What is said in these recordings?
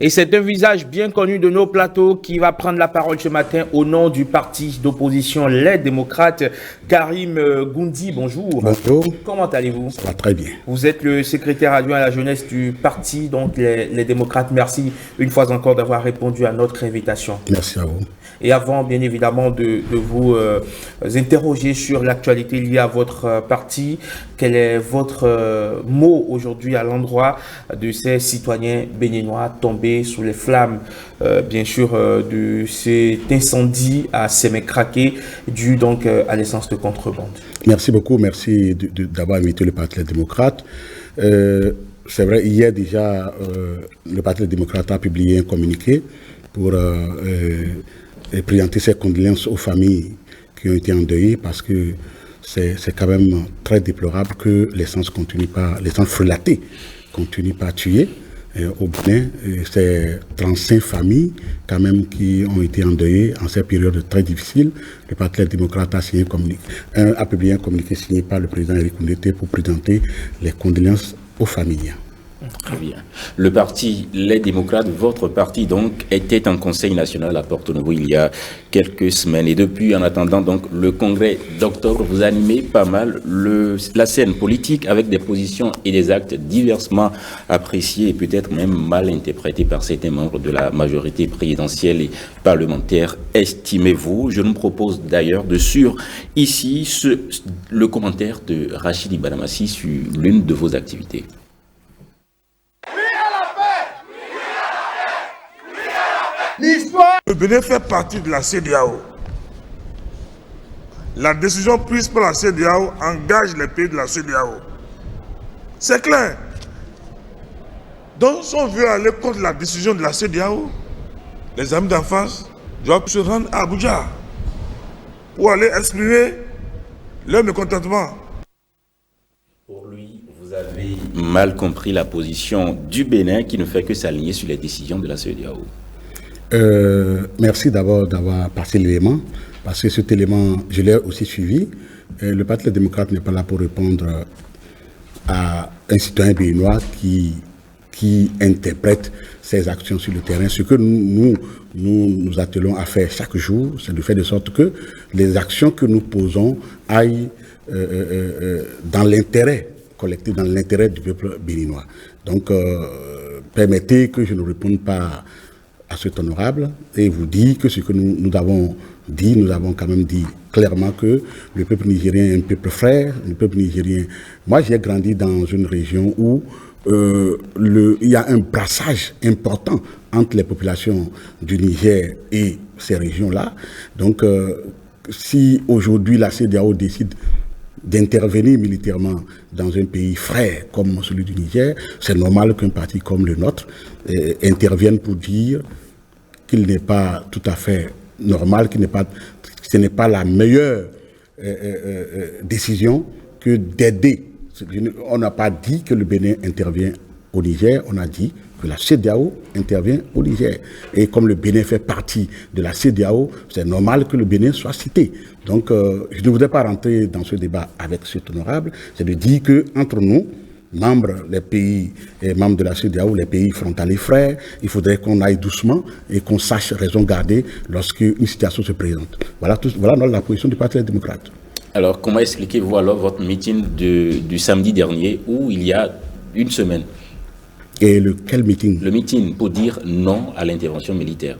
Et c'est un visage bien connu de nos plateaux qui va prendre la parole ce matin au nom du parti d'opposition Les Démocrates. Karim Goundi, bonjour. Bonjour. Comment allez-vous? Ça va très bien. Vous êtes le secrétaire adjoint à la jeunesse du parti, donc les Démocrates. Merci une fois encore d'avoir répondu à notre invitation. Merci à vous. Et avant, bien évidemment, de vous interroger sur l'actualité liée à votre parti, quel est votre mot aujourd'hui à l'endroit de ces citoyens béninois tombés sous les flammes, bien sûr, de cet incendie à Sémé-Craqué, dû donc à l'essence de contrebande? Merci beaucoup, merci d'avoir invité le Parti démocrate. C'est vrai, hier déjà, le Parti démocrate a publié un communiqué pour présenter ses condoléances aux familles qui ont été endeuillées, parce que c'est quand même très déplorable que l'essence frelatée continue pas à tuer. Au Bénin, c'est 35 familles quand même qui ont été endeuillées en cette période très difficile. Le Parti démocrate a publié un communiqué signé par le président Éric Koundété pour présenter les condoléances aux familles. Très bien. Le parti Les Démocrates, votre parti donc, était en Conseil national à Porto Novo il y a quelques semaines. Et depuis, en attendant donc le congrès d'octobre, vous animez pas mal la scène politique avec des positions et des actes diversement appréciés et peut-être même mal interprétés par certains membres de la majorité présidentielle et parlementaire. Estimez-vous? Je nous propose d'ailleurs de suivre ici le commentaire de Rachidi Badamassi sur l'une de vos activités. Le Bénin fait partie de la CEDEAO. La décision prise par la CEDEAO engage les pays de la CEDEAO. C'est clair. Donc, si on veut aller contre la décision de la CEDEAO, les amis d'en face doivent se rendre à Abuja pour aller exprimer leur mécontentement. Pour lui, vous avez mal compris la position du Bénin qui ne fait que s'aligner sur les décisions de la CEDEAO. Merci d'abord d'avoir passé l'élément, parce que cet élément, je l'ai aussi suivi. Le Parti démocrate n'est pas là pour répondre à un citoyen béninois qui interprète ses actions sur le terrain. Ce que nous attelons à faire chaque jour, c'est de faire de sorte que les actions que nous posons aillent dans l'intérêt collectif, dans l'intérêt du peuple béninois. Donc, permettez que je ne réponde pas à cet honorable et vous dire que ce que nous avons dit, nous avons quand même dit clairement que le peuple nigérien est un peuple frère, le peuple nigérien. Moi, j'ai grandi dans une région où il y a un brassage important entre les populations du Niger et ces régions-là. Donc, si aujourd'hui la CEDEAO décide d'intervenir militairement dans un pays frère comme celui du Niger, c'est normal qu'un parti comme le nôtre intervienne pour dire qu'il n'est pas tout à fait normal, ce n'est pas la meilleure décision que d'aider. On n'a pas dit que le Bénin intervient au Niger, on a dit que la CEDEAO intervient au Niger. Et comme le Bénin fait partie de la CEDEAO, c'est normal que le Bénin soit cité. Donc, je ne voudrais pas rentrer dans ce débat avec cet honorable, c'est de dire qu'entre nous, les pays membres de la CEDEAO, les pays frontaliers frères, il faudrait qu'on aille doucement et qu'on sache raison garder lorsqu'une situation se présente. Voilà la position du Parti démocrate. Alors, comment expliquez-vous alors votre meeting du samedi dernier, où il y a une semaine? Et quel meeting? Le meeting pour dire non à l'intervention militaire.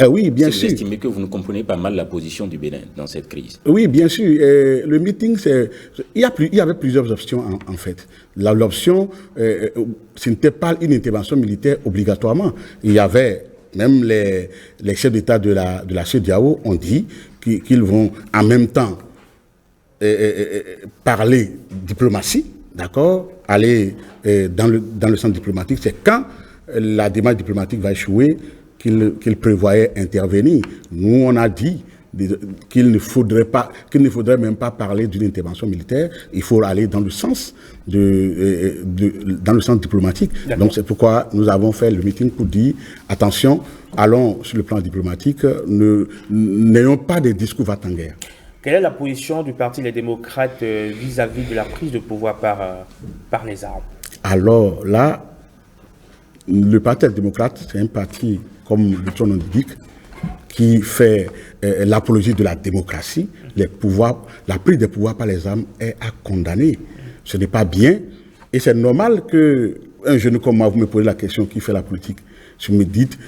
Oui, bien sûr. Vous estimez que vous ne comprenez pas mal la position du Bénin dans cette crise? Oui, bien sûr. Le meeting, il y avait plusieurs options en fait. L'option, ce n'était pas une intervention militaire obligatoirement. Il y avait même les chefs d'État de la CEDEAO ont dit qu'ils vont en même temps parler diplomatie, d'accord, aller dans le centre diplomatique. C'est quand la démarche diplomatique va échouer qu'ils prévoyaient intervenir. Nous, on a dit qu'il ne faudrait même pas parler d'une intervention militaire. Il faut aller dans le sens dans le sens diplomatique. Donc c'est pourquoi nous avons fait le meeting pour dire attention, allons sur le plan diplomatique, n'ayons pas des discours va-t-en-guerre. Quelle est la position du Parti Les Démocrates vis-à-vis de la prise de pouvoir par les armes? Alors là, le Parti Les Démocrates, c'est un parti, comme le son indique, qui fait l'apologie de la démocratie. La prise de pouvoir par les armes est à condamner. Ce n'est pas bien. Et c'est normal qu'un jeune comme moi, vous me posez la question qui fait la politique. Si vous me dites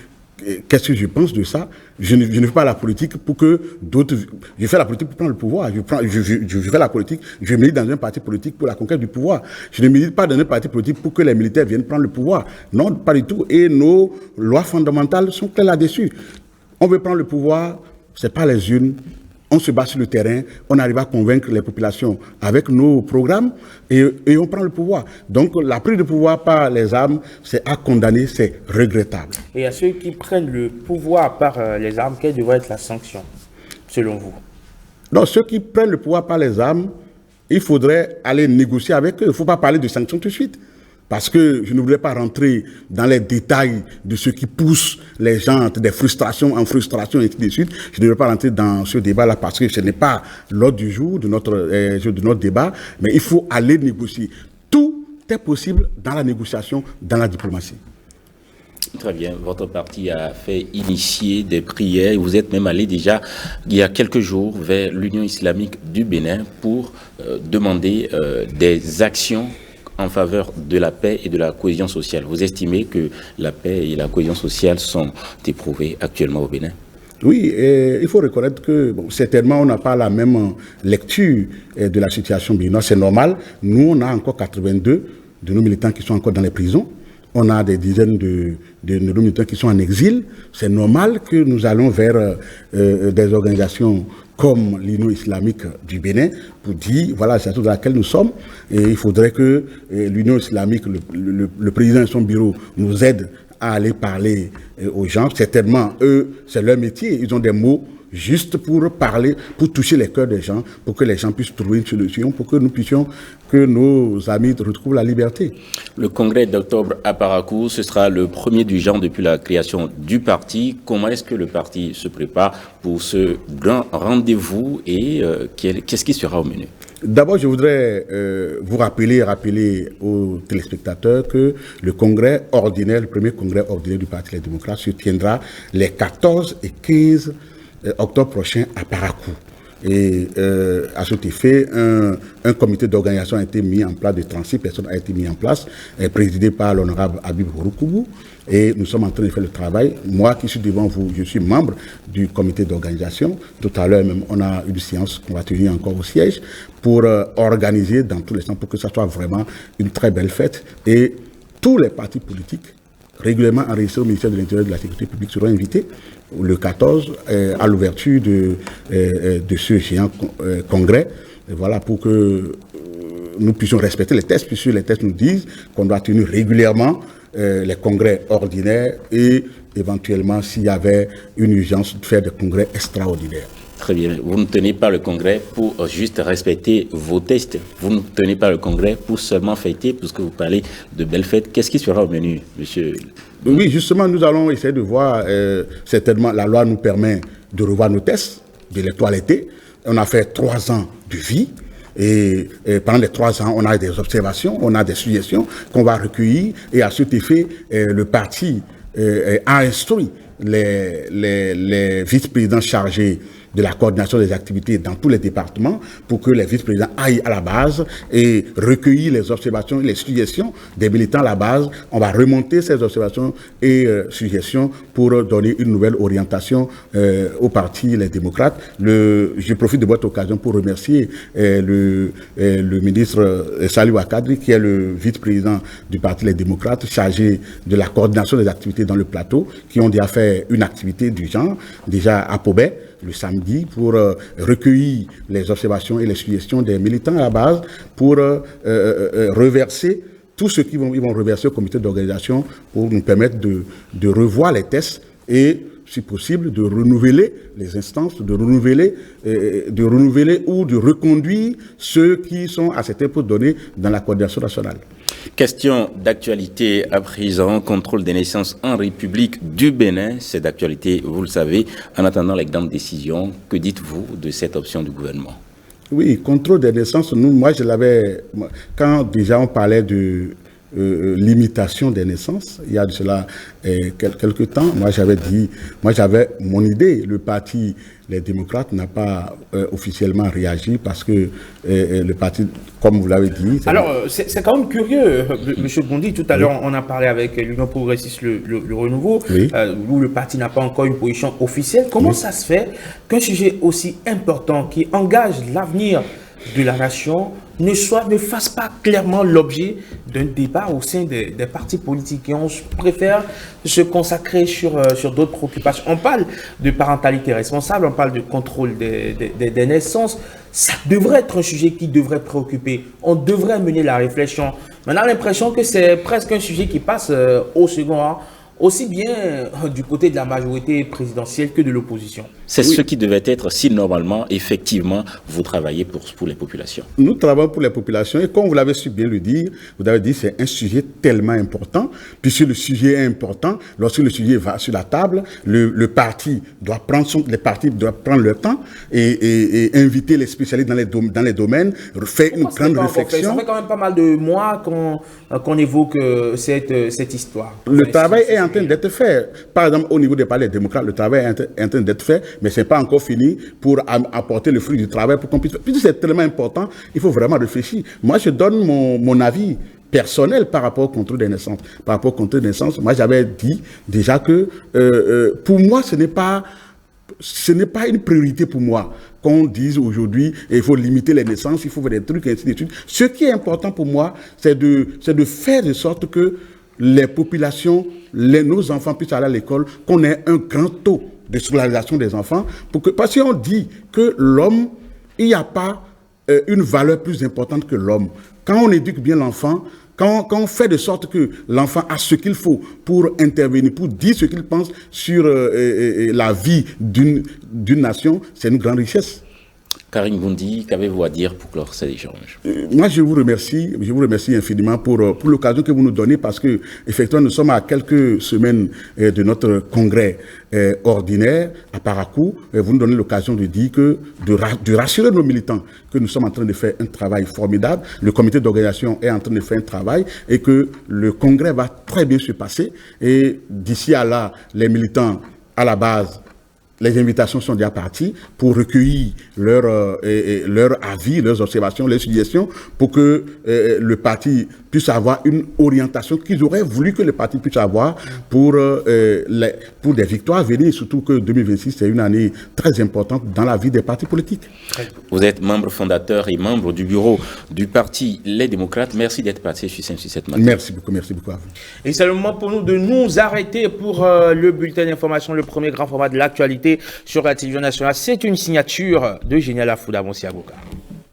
qu'est-ce que je pense de ça, je ne fais pas la politique pour que d'autres... Je fais la politique pour prendre le pouvoir. Je fais la politique, je milite dans un parti politique pour la conquête du pouvoir. Je ne milite pas dans un parti politique pour que les militaires viennent prendre le pouvoir. Non, pas du tout. Et nos lois fondamentales sont claires là-dessus. On veut prendre le pouvoir, ce n'est pas les urnes. On se bat sur le terrain, on arrive à convaincre les populations avec nos programmes et on prend le pouvoir. Donc la prise de pouvoir par les armes, c'est à condamner, c'est regrettable. Et à ceux qui prennent le pouvoir par les armes, quelle devrait être la sanction, selon vous? Donc ceux qui prennent le pouvoir par les armes, il faudrait aller négocier avec eux. Il ne faut pas parler de sanctions tout de suite. Parce que je ne voulais pas rentrer dans les détails de ce qui pousse les gens des frustrations en frustration et ainsi de suite. Je ne voulais pas rentrer dans ce débat-là parce que ce n'est pas l'ordre du jour de notre débat, mais il faut aller négocier. Tout est possible dans la négociation, dans la diplomatie. Très bien. Votre parti a fait initier des prières. Vous êtes même allé déjà, il y a quelques jours, vers l'Union islamique du Bénin pour demander des actions en faveur de la paix et de la cohésion sociale. Vous estimez que la paix et la cohésion sociale sont éprouvées actuellement au Bénin? Oui, et il faut reconnaître que certainement on n'a pas la même lecture de la situation béninoise. C'est normal. Nous, on a encore 82 de nos militants qui sont encore dans les prisons. On a des dizaines de nos militants qui sont en exil. C'est normal que nous allons vers des organisations comme l'Union islamique du Bénin pour dire, voilà la situation dans laquelle nous sommes. Et il faudrait que l'Union islamique, le président et son bureau nous aident à aller parler aux gens. Certainement, eux, c'est leur métier. Ils ont des mots juste pour parler, pour toucher les cœurs des gens, pour que les gens puissent trouver une solution, pour que nous puissions, que nos amis retrouvent la liberté. Le congrès d'octobre à Parakou, ce sera le premier du genre depuis la création du parti. Comment est-ce que le parti se prépare pour ce grand rendez-vous et qu'est-ce qui sera au menu? D'abord, je voudrais vous rappeler aux téléspectateurs que le congrès ordinaire, le premier congrès ordinaire du Parti Les Démocrates se tiendra les 14 et 15 octobre prochain à Parakou. Et à cet effet, un comité d'organisation a été mis en place, de 36 personnes a été mis en place, présidé par l'honorable Habib Houroukoubou. Et nous sommes en train de faire le travail. Moi qui suis devant vous, je suis membre du comité d'organisation. Tout à l'heure même, on a une séance qu'on va tenir encore au siège pour organiser dans tous les sens, pour que ça soit vraiment une très belle fête. Et tous les partis politiques régulièrement enregistrés au ministère de l'Intérieur et de la Sécurité publique seront invités le 14 à l'ouverture de ce géant congrès. Et voilà, pour que nous puissions respecter les textes, puisque les textes nous disent qu'on doit tenir régulièrement les congrès ordinaires et éventuellement, s'il y avait une urgence, de faire des congrès extraordinaires. Très bien. Vous ne tenez pas le congrès pour juste respecter vos tests. Vous ne tenez pas le congrès pour seulement fêter, puisque vous parlez de belles fêtes. Qu'est-ce qui sera au menu, monsieur? Oui, justement, nous allons essayer de voir. Certainement, la loi nous permet de revoir nos tests, de les toiletter. On a fait 3 ans de vie. Et pendant les 3 ans, on a des observations, on a des suggestions qu'on va recueillir. Et à cet effet, le parti a instruit les vice-présidents chargés de la coordination des activités dans tous les départements pour que les vice-présidents aillent à la base et recueillir les observations et les suggestions des militants à la base. On va remonter ces observations et suggestions pour donner une nouvelle orientation au parti Les Démocrates. Je profite de votre occasion pour remercier le ministre Salih Kadri, qui est le vice-président du parti Les Démocrates, chargé de la coordination des activités dans le plateau, qui ont déjà fait une activité du genre, déjà à Pobet, le samedi, pour recueillir les observations et les suggestions des militants à la base, pour reverser tout ce qu'ils vont reverser au comité d'organisation pour nous permettre de revoir les tests et si possible, de renouveler les instances, de renouveler ou de reconduire ceux qui sont à cette époque donnée dans la coordination nationale. Question d'actualité à présent, contrôle des naissances en République du Bénin. C'est d'actualité, vous le savez. En attendant les grandes décisions, que dites-vous de cette option du gouvernement? Oui, contrôle des naissances, quand déjà on parlait de limitation des naissances, il y a de cela quelques temps, moi j'avais mon idée. Le parti Les Démocrates n'a pas officiellement réagi parce que le parti, comme vous l'avez dit... Alors, c'est quand même curieux, M. Gondi, tout à l'heure on a parlé avec l'Union progressiste, le Renouveau, où le parti n'a pas encore une position officielle. Comment ça se fait qu'un sujet aussi important qui engage l'avenir de la nation ne fasse pas clairement l'objet d'un débat au sein des partis politiques, et on préfère se consacrer sur d'autres préoccupations? On parle de parentalité responsable, on parle de contrôle des naissances. Ça devrait être un sujet qui devrait préoccuper. On devrait mener la réflexion. Mais on a l'impression que c'est presque un sujet qui passe au second rang, aussi bien du côté de la majorité présidentielle que de l'opposition. C'est ce qui devait être si normalement, effectivement, vous travaillez pour les populations. Nous travaillons pour les populations et comme vous l'avez su bien le dire, vous avez dit c'est un sujet tellement important. Puisque le sujet est important, lorsque le sujet va sur la table, les partis doivent prendre leur temps et inviter les spécialistes dans les domaines, faire une grande réflexion. Ça fait quand même pas mal de mois qu'on évoque cette histoire. Le travail est en train d'être fait. Par exemple, au niveau des partis démocrates, le travail est en train d'être fait, mais ce n'est pas encore fini pour apporter le fruit du travail pour qu'on puisse... Puisque c'est tellement important, il faut vraiment réfléchir. Moi, je donne mon avis personnel par rapport au contrôle des naissances. Par rapport au contrôle des naissances, moi, j'avais dit déjà que pour moi, ce n'est pas une priorité pour moi qu'on dise aujourd'hui il faut limiter les naissances, il faut faire des trucs, et ainsi de suite. Ce qui est important pour moi, c'est de faire de sorte que les populations, nos enfants puissent aller à l'école, qu'on ait un grand taux de scolarisation des enfants, parce qu'on dit que l'homme, il n'y a pas une valeur plus importante que l'homme. Quand on éduque bien l'enfant, quand on fait de sorte que l'enfant a ce qu'il faut pour intervenir, pour dire ce qu'il pense sur la vie d'une nation, c'est une grande richesse. Karim Gondi, qu'avez-vous à dire pour clore cet échange? Moi, je vous remercie infiniment pour l'occasion que vous nous donnez parce que, effectivement, nous sommes à quelques semaines de notre congrès ordinaire à Parakou. Vous nous donnez l'occasion de dire de rassurer nos militants que nous sommes en train de faire un travail formidable. Le comité d'organisation est en train de faire un travail et que le congrès va très bien se passer. Et d'ici à là, les militants à la base, les invitations sont déjà parties pour recueillir leur avis, leurs observations, leurs suggestions pour que le parti puisse avoir une orientation qu'ils auraient voulu que le parti puisse avoir pour des victoires à venir, surtout que 2026 c'est une année très importante dans la vie des partis politiques. Vous êtes membre fondateur et membre du bureau du parti Les Démocrates. Merci d'être passé sur cette matin. Merci beaucoup à vous. Et c'est le moment pour nous de nous arrêter pour le bulletin d'information, le premier grand format de l'actualité sur la télévision nationale. C'est une signature de Génial Afouda Monsiagoka.